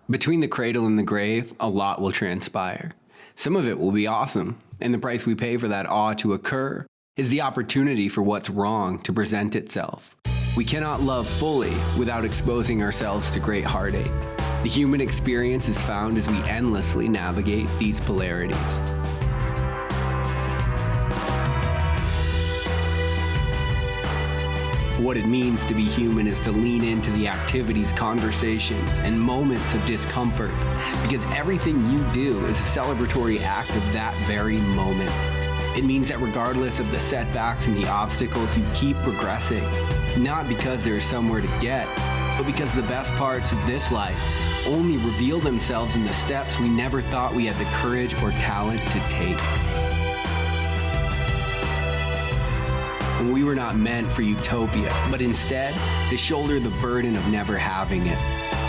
Between the cradle and the grave, a lot will transpire. Some of it will be awesome, and the price we pay for that awe to occur is the opportunity for what's wrong to present itself. We cannot love fully without exposing ourselves to great heartache. The human experience is found as we endlessly navigate these polarities. What it means to be human is to lean into the activities, conversations, and moments of discomfort, because everything you do is a celebratory act of that very moment. It means that regardless of the setbacks and the obstacles, you keep progressing, not because there is somewhere to get, but because the best parts of this life only reveal themselves in the steps we never thought we had the courage or talent to take. And we were not meant for utopia, but instead to shoulder the burden of never having it.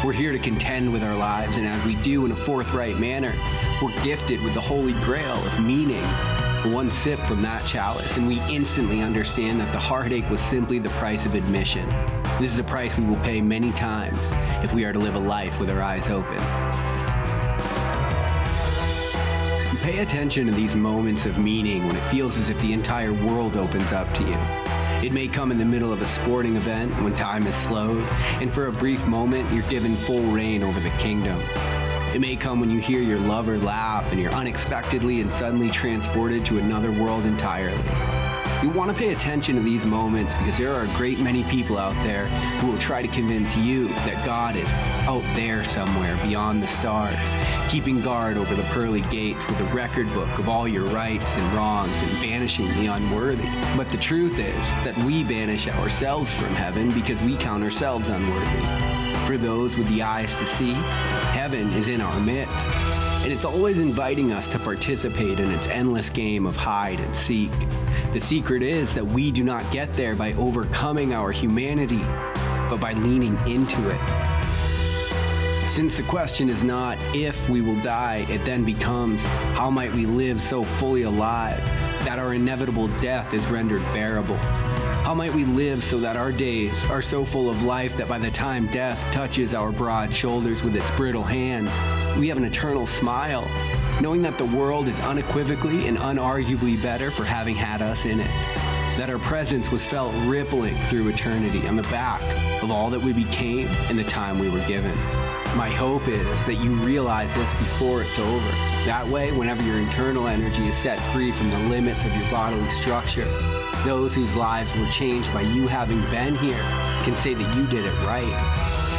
We're here to contend with our lives, and as we do in a forthright manner, we're gifted with the holy grail of meaning. One sip from that chalice, and we instantly understand that the heartache was simply the price of admission. This is a price we will pay many times if we are to live a life with our eyes open. Pay attention to these moments of meaning when it feels as if the entire world opens up to you. It may come in the middle of a sporting event when time is slowed, and for a brief moment you're given full reign over the kingdom. It may come when you hear your lover laugh and you're unexpectedly and suddenly transported to another world entirely. You want to pay attention to these moments because there are a great many people out there who will try to convince you that God is out there somewhere beyond the stars, keeping guard over the pearly gates with a record book of all your rights and wrongs and banishing the unworthy. But the truth is that we banish ourselves from heaven because we count ourselves unworthy. For those with the eyes to see, heaven is in our midst, and it's always inviting us to participate in its endless game of hide and seek. The secret is that we do not get there by overcoming our humanity, but by leaning into it. Since the question is not if we will die, it then becomes how might we live so fully alive that our inevitable death is rendered bearable. How might we live so that our days are so full of life that by the time death touches our broad shoulders with its brittle hands, we have an eternal smile, knowing that the world is unequivocally and unarguably better for having had us in it, that our presence was felt rippling through eternity on the back of all that we became and the time we were given. My hope is that you realize this before it's over. That way, whenever your internal energy is set free from the limits of your bodily structure, those whose lives were changed by you having been here can say that you did it right,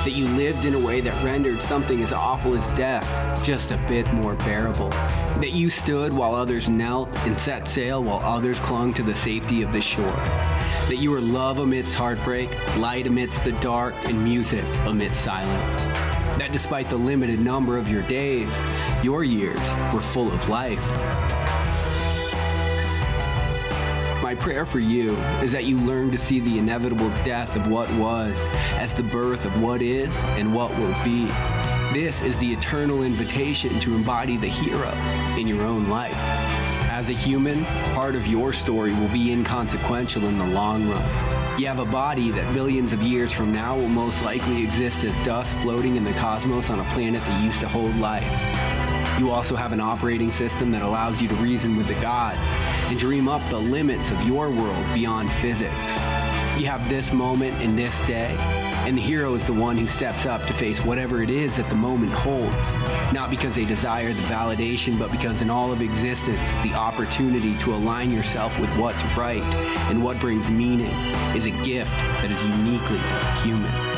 that you lived in a way that rendered something as awful as death just a bit more bearable, that you stood while others knelt and set sail while others clung to the safety of the shore, that you were love amidst heartbreak, light amidst the dark, and music amidst silence, that despite the limited number of your days, your years were full of life. My prayer for you is that you learn to see the inevitable death of what was as the birth of what is and what will be. This is the eternal invitation to embody the hero in your own life. As a human, part of your story will be inconsequential in the long run. You have a body that billions of years from now will most likely exist as dust floating in the cosmos on a planet that used to hold life. You also have an operating system that allows you to reason with the gods and dream up the limits of your world beyond physics. You have this moment and this day, and the hero is the one who steps up to face whatever it is that the moment holds, not because they desire the validation, but because in all of existence, the opportunity to align yourself with what's right and what brings meaning is a gift that is uniquely human.